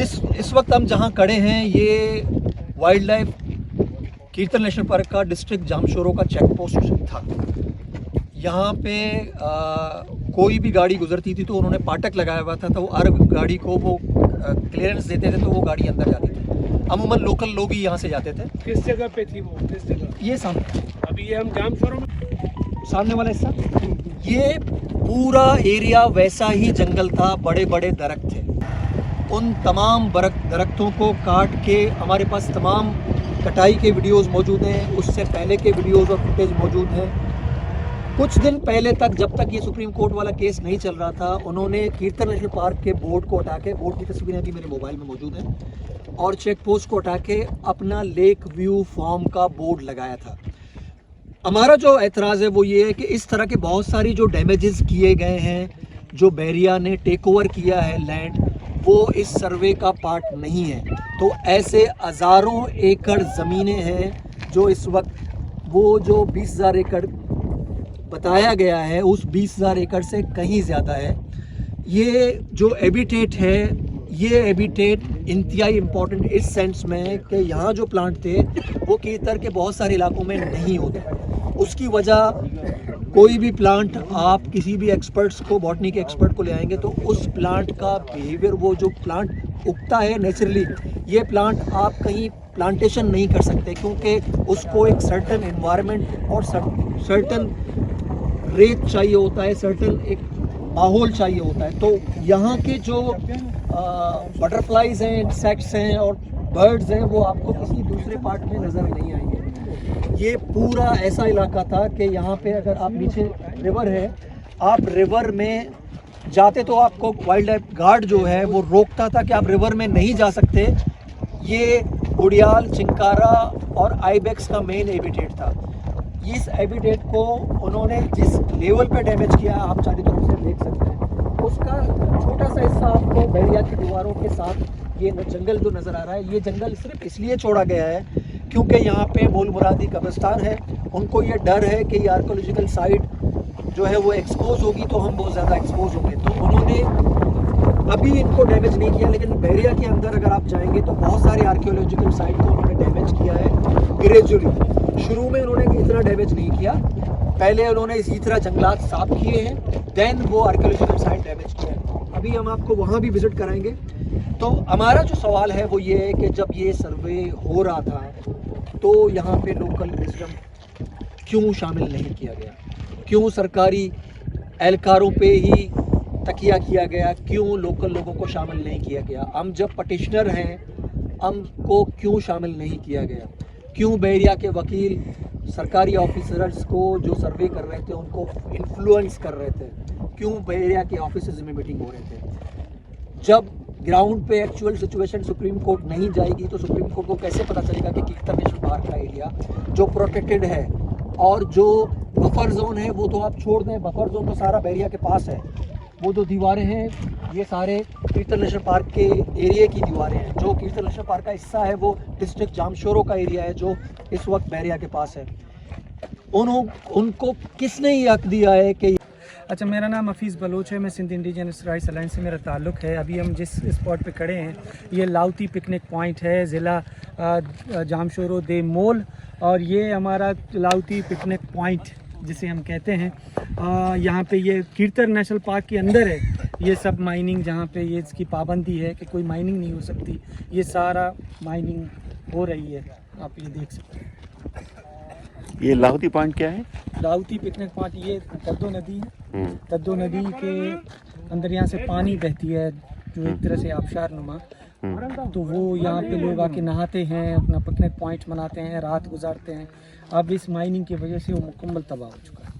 इस वक्त हम जहाँ खड़े हैं ये वाइल्ड लाइफ कीर्तन नेशनल पार्क का डिस्ट्रिक्ट जामशोरो का चेक पोस्ट था। यहाँ पे कोई भी गाड़ी गुजरती थी तो उन्होंने फाटक लगाया हुआ था, तो हर गाड़ी को वो क्लियरेंस देते थे तो वो गाड़ी अंदर जाती थी। अमूमन लोकल लोग ही यहाँ से जाते थे। किस जगह पे थी वो? किस जगह? ये सामने, अभी ये हम जामशोरो में, सामने वाला हिस्सा, ये पूरा एरिया वैसा ही जंगल था, बड़े बड़े दरख्त थे। उन तमाम दरख्तों को काट के हमारे पास तमाम कटाई के वीडियोस मौजूद हैं, उससे पहले के वीडियोस और फुटेज मौजूद हैं। कुछ दिन पहले तक, जब तक ये सुप्रीम कोर्ट वाला केस नहीं चल रहा था, उन्होंने कीर्तन नेशनल पार्क के बोर्ड को हटा के, बोर्ड की तस्वीरें अभी मेरे मोबाइल में मौजूद हैं, और चेक पोस्ट को हटा के अपना लेक व्यू फॉर्म का बोर्ड लगाया था। हमारा जो एतराज़ है वो ये है कि इस तरह के बहुत सारी जो डैमेजेस किए गए हैं, जो बहरिया ने टेक ओवर किया है लैंड, वो इस सर्वे का पार्ट नहीं है। तो ऐसे हज़ारों एकड़ ज़मीनें हैं जो इस वक्त, वो जो 20,000 एकड़ बताया गया है उस 20,000 एकड़ से कहीं ज़्यादा है। ये जो हैबिटेट है, ये हैबिटेट इंतहाई इम्पोर्टेंट इस सेंस में है कि यहाँ जो प्लांट थे वो कीर्तन के बहुत सारे इलाकों में नहीं होते। उसकी वजह, कोई भी प्लांट आप किसी भी एक्सपर्ट्स को, बॉटनी के एक्सपर्ट को ले आएंगे तो उस प्लांट का बिहेवियर, वो जो प्लांट उगता है नेचुरली, ये प्लांट आप कहीं प्लांटेशन नहीं कर सकते, क्योंकि उसको एक सर्टन एनवायरनमेंट और सर्टन रेत चाहिए होता है, सर्टन एक माहौल चाहिए होता है। तो यहाँ के जो बटरफ्लाइज हैं, इंसेक्ट्स हैं और बर्ड्स हैं, वो आपको किसी दूसरे पार्ट में नज़र नहीं आएंगे। ये पूरा ऐसा इलाका था कि यहाँ पे अगर आप, नीचे रिवर है, आप रिवर में जाते तो आपको वाइल्ड लाइफ गार्ड जो है वो रोकता था कि आप रिवर में नहीं जा सकते। ये घड़ियाल, चिंकारा और आइबेक्स का मेन हैबिटेट था। इस हैबिटेट को उन्होंने जिस लेवल पे डैमेज किया, आप चारों तरफ से देख सकते हैं, उसका छोटा सा हिस्सा आपको बहरिया की दीवारों के साथ ये जंगल जो नज़र आ रहा है, ये जंगल सिर्फ इसलिए छोड़ा गया है क्योंकि यहाँ पे मूल मुरादी कब्रिस्तान है। उनको ये डर है कि ये आर्कोलॉजिकल साइट जो है वो एक्सपोज होगी तो हम बहुत ज़्यादा एक्सपोज होंगे, तो उन्होंने अभी इनको डैमेज नहीं किया। लेकिन बहरिया के अंदर अगर आप जाएंगे तो बहुत सारी आर्कियोलॉजिकल साइट को उन्होंने डैमेज किया है ग्रेजुअली। शुरू में उन्होंने इतना डैमेज नहीं किया, पहले उन्होंने इसी तरह जंगलात साफ किए हैं, देन वो आर्कियोलॉजिकल साइट डैमेज किया है। अभी हम आपको वहाँ भी विज़िट कराएंगे। तो हमारा जो सवाल है वो ये है कि जब ये सर्वे हो रहा था तो यहाँ पे लोकल विजडम क्यों शामिल नहीं किया गया, क्यों सरकारी एहलकारों पे ही तकिया किया गया, क्यों लोकल लोगों को शामिल नहीं किया गया। हम जब पटिशनर हैं, हमको क्यों शामिल नहीं किया गया, क्यों बहरिया के वकील सरकारी ऑफिसर्स को जो सर्वे कर रहे थे उनको इन्फ्लुएंस कर रहे थे, क्यों बहरिया के ऑफिसर्स में मीटिंग हो रहे थे। जब ग्राउंड पे एक्चुअल सिचुएशन सुप्रीम कोर्ट नहीं जाएगी तो सुप्रीम कोर्ट को कैसे पता चलेगा कि कीर्तन नेशनल पार्क का एरिया जो प्रोटेक्टेड है और जो बफर जोन है, वो तो आप छोड़ दें, बफर जोन तो सारा बहरिया के पास है। वो जो दीवारें हैं ये सारे कीर्तन नेशनल पार्क के एरिया की दीवारें हैं। जो कीर्तन नेशनल पार्क का हिस्सा है वो डिस्ट्रिक्ट जामशोरो का एरिया है जो इस वक्त बहरिया के पास है। उनको किसने ये हक दिया है कि अच्छा, मेरा नाम हफीज़ बलोच है, मैं सिंध इंडिजिनस राइट्स अलायंस से मेरा ताल्लुक़ है। अभी हम जिस स्पॉट पे खड़े हैं ये लाउती पिकनिक पॉइंट है, ज़िला जामशोरो दे मोल, और ये हमारा लाउती पिकनिक पॉइंट जिसे हम कहते हैं, यहाँ पे ये कीर्तन नेशनल पार्क के अंदर है। ये सब माइनिंग, जहाँ पे ये इसकी पाबंदी है कि कोई माइनिंग नहीं हो सकती, ये सारा माइनिंग हो रही है, आप ये देख सकते हैं। ये लाहौती पॉइंट क्या है? लाहौती पिकनिक पॉइंट ये तद्दो नदी है। तद्दो नदी के अंदर यहाँ से पानी बहती है जो एक तरह से आबशार नुमा, तो वो यहाँ पे लोग आके नहाते हैं, अपना पिकनिक पॉइंट मनाते हैं, रात गुजारते हैं। अब इस माइनिंग की वजह से वो मुकम्मल तबाह हो चुका है।